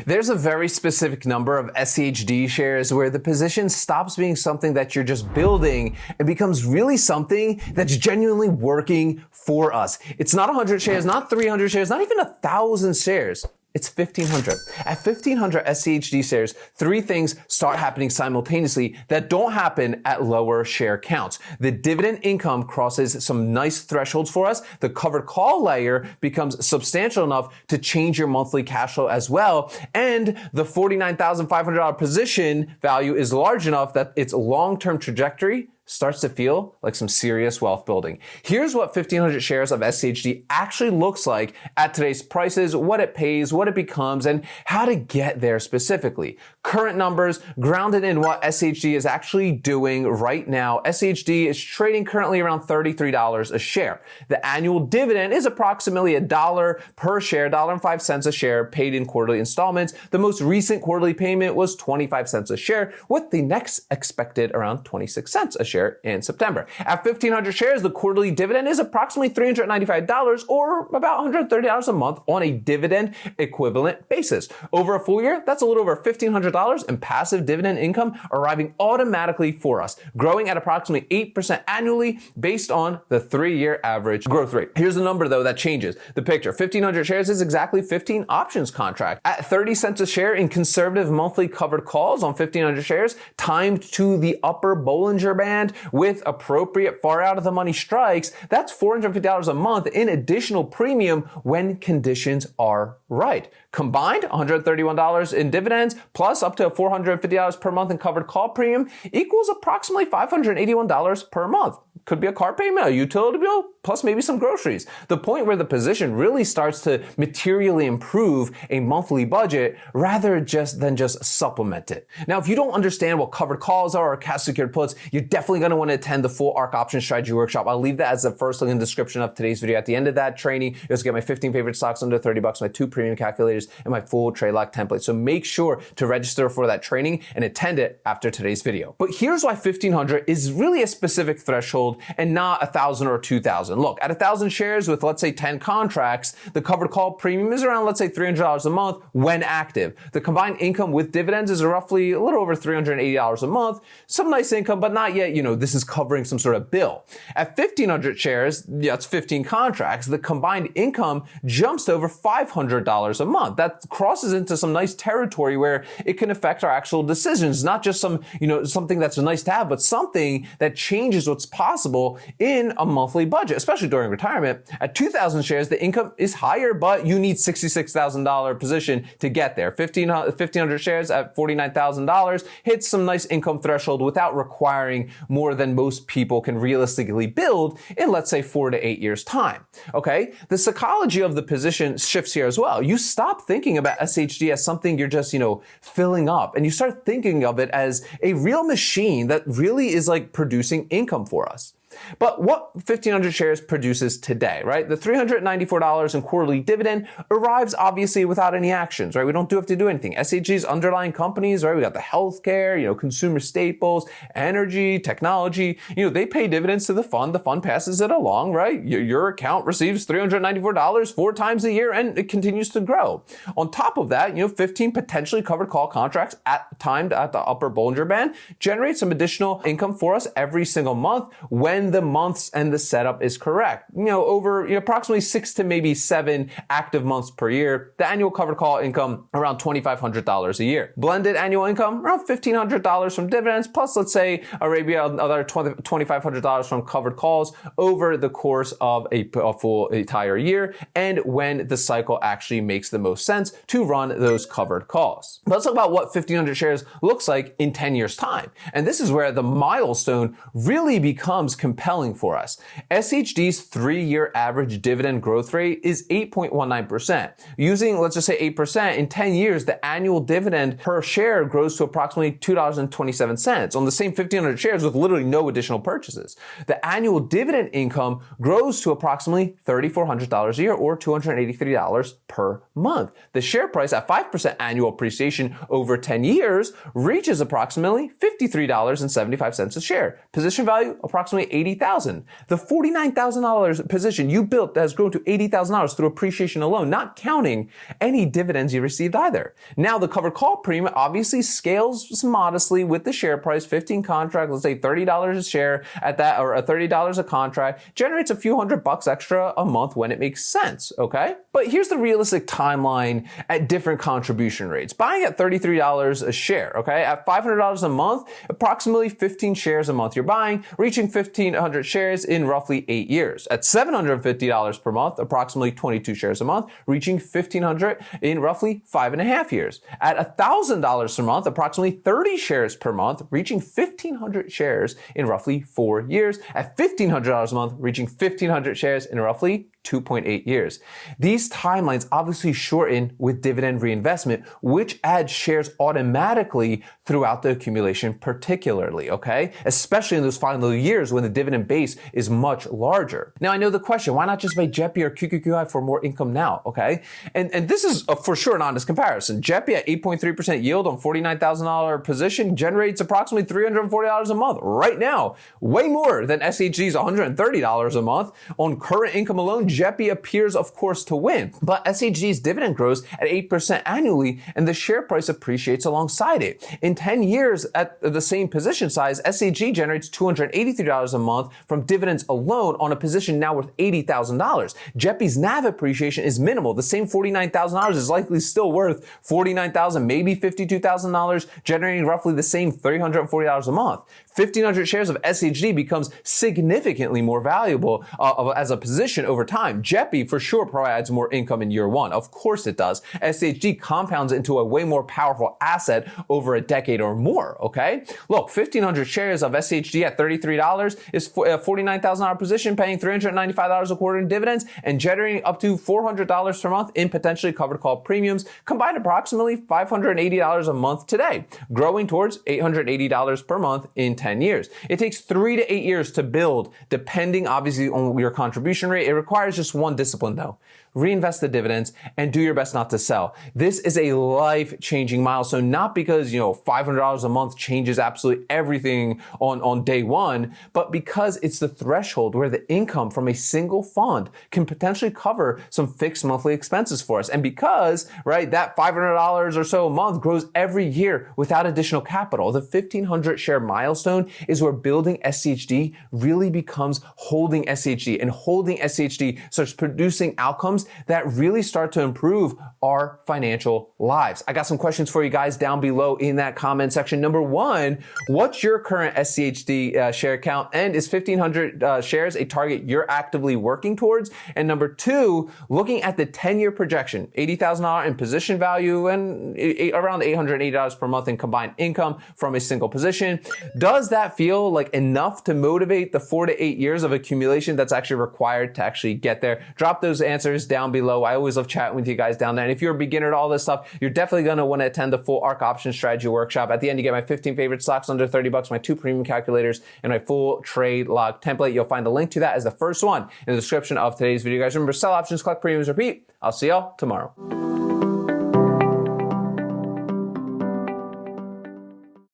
There's a very specific number of SCHD shares where the position stops being something that you're just building and becomes really something that's genuinely working for us. It's not 100 shares, not 300 shares, not even 1,000 shares. It's 1,500. At 1,500 SCHD shares, three things start happening simultaneously that don't happen at lower share counts. The dividend income crosses some nice thresholds for us. The covered call layer becomes substantial enough to change your monthly cash flow as well. And the $49,500 position value is large enough that its long-term trajectory starts to feel like some serious wealth building. Here's what 1,500 shares of SCHD actually looks like at today's prices, what it pays, what it becomes, and how to get there specifically. Current numbers grounded in what SCHD is actually doing right now. SCHD is trading currently around $33 a share. The annual dividend is approximately $1 per share, $1.05 a share, paid in quarterly installments. The most recent quarterly payment was 25 cents a share, with the next expected around 26 cents a share in September. At 1,500 shares, the quarterly dividend is approximately $395 or about $130 a month on a dividend equivalent basis. Over a full year, that's a little over $1,500 in passive dividend income arriving automatically for us, growing at approximately 8% annually based on the 3-year average growth rate. Here's the number though that changes the picture. 1,500 shares is exactly 15 options contracts. At 30 cents a share in conservative monthly covered calls on 1,500 shares, timed to the upper Bollinger Band, with appropriate far out of the money strikes, that's $450 a month in additional premium when conditions are right. Combined, $131 in dividends plus up to $450 per month in covered call premium equals approximately $581 per month. Could be a car payment, a utility bill, plus maybe some groceries. The point where the position really starts to materially improve a monthly budget rather than just supplement it. Now, if you don't understand what covered calls are or cash secured puts, you're definitely going to want to attend the full Ark Options Strategy workshop. I'll leave that as the first link in the description of today's video. At the end of that training, you'll just get my 15 favorite stocks under $30, my 2 premium calculators, and my full trade lock template. So make sure to register for that training and attend it after today's video. But here's why 1,500 is really a specific threshold and not 1,000 or 2,000. Look, at 1,000 shares with, let's say, 10 contracts, the covered call premium is around, let's say, $300 a month when active. The combined income with dividends is roughly a little over $380 a month. Some nice income, but not yet, this is covering some sort of bill. At 1,500 shares, yeah, it's 15 contracts, the combined income jumps to over $500 a month. That crosses into some nice territory where it can affect our actual decisions, not just something that's nice to have, but something that changes what's possible in a monthly budget, especially during retirement. At 2,000 shares, the income is higher, but you need $66,000 position to get there. 1,500 shares at $49,000 hits some nice income threshold without requiring more than most people can realistically build in, let's say, 4 to 8 years time. Okay. The psychology of the position shifts here as well. You stop thinking about SHD as something you're just, filling up, and you start thinking of it as a real machine that really is like producing income for us. But what 1,500 shares produces today, right? The $394 in quarterly dividend arrives obviously without any actions, right? We don't have to do anything. SHG's underlying companies, right? We got the healthcare, consumer staples, energy, technology, they pay dividends to the fund passes it along, right? Your account receives $394 4 times a year and it continues to grow. On top of that, 15 potentially covered call contracts timed at the upper Bollinger Band generate some additional income for us every single month when the months and the setup is correct. Over approximately 6 to maybe 7 active months per year, the annual covered call income around $2,500 a year. Blended annual income around $1,500 from dividends, plus let's say another $2,500 from covered calls over the course of a full entire year, and when the cycle actually makes the most sense to run those covered calls. Let's talk about what 1,500 shares looks like in 10 years time. And this is where the milestone really becomes compelling for us. SHD's 3-year average dividend growth rate is 8.19%. Using, let's just say 8%, in 10 years, the annual dividend per share grows to approximately $2.27 on the same 1,500 shares with literally no additional purchases. The annual dividend income grows to approximately $3,400 a year or $283 per month. The share price at 5% annual appreciation over 10 years reaches approximately $53.75 a share. Position value, approximately $80,000. The $49,000 position you built has grown to $80,000 through appreciation alone, not counting any dividends you received either. Now, the covered call premium obviously scales modestly with the share price. 15 contract, let's say $30 a share at that, or $30 a contract, generates a few $100 extra a month when it makes sense, okay? But here's the realistic timeline at different contribution rates. Buying at $33 a share, okay? At $500 a month, approximately 15 shares a month you're buying, reaching 1,500 shares in roughly 8 years. At $750 per month, approximately 22 shares a month, reaching 1,500 in roughly 5.5 years. At $1,000 per month, approximately 30 shares per month, reaching 1,500 shares in roughly 4 years. At $1,500 a month, reaching 1,500 shares in roughly 2.8 years. These timelines obviously shorten with dividend reinvestment, which adds shares automatically throughout the accumulation particularly, okay? Especially in those final years when the dividend base is much larger. Now, I know the question, why not just buy JEPI or QQQI for more income now, okay? And this is for sure an honest comparison. JEPI at 8.3% yield on $49,000 position generates approximately $340 a month right now, way more than SHD's $130 a month. On current income alone, JEPI appears, of course, to win, but SHD's dividend grows at 8% annually and the share price appreciates alongside it. In 10 years at the same position size, SHD generates $283 a month from dividends alone on a position now worth $80,000. JEPI's NAV appreciation is minimal. The same $49,000 is likely still worth $49,000, maybe $52,000, generating roughly the same $340 a month. 1,500 shares of SHD becomes significantly more valuable as a position over time. JEPI for sure provides more income in year one. Of course it does. SHD compounds into a way more powerful asset over a decade or more, okay? Look, 1,500 shares of SHD at $33 is a $49,000 position, paying $395 a quarter in dividends and generating up to $400 per month in potentially covered call premiums, combined approximately $580 a month today, growing towards $880 per month in 10 years. It takes 3 to 8 years to build, depending obviously on your contribution rate. It requires just one discipline though. Reinvest the dividends and do your best not to sell. This is a life-changing milestone, not because, $500 a month changes absolutely everything on day one, but because it's the threshold where the income from a single fund can potentially cover some fixed monthly expenses for us. And because, right, that $500 or so a month grows every year without additional capital. The 1,500 share milestone is where building SCHD really becomes holding SCHD, and holding SCHD starts producing outcomes that really start to improve our financial lives. I got some questions for you guys down below in that comment section. Number one, what's your current SCHD share count? And is 1,500 shares a target you're actively working towards? And number two, looking at the 10-year projection, $80,000 in position value and around $880 per month in combined income from a single position. Does that feel like enough to motivate the 4 to 8 years of accumulation that's actually required to actually get there? Drop those answers down below. I always love chatting with you guys down there. And if you're a beginner to all this stuff, you're definitely going to want to attend the full Ark Options Strategy workshop. At the end, you get my 15 favorite stocks under $30, my 2 premium calculators, and my full trade log template. You'll find a link to that as the first one in the description of today's video. Guys, remember, sell options, collect premiums, repeat. I'll see y'all tomorrow.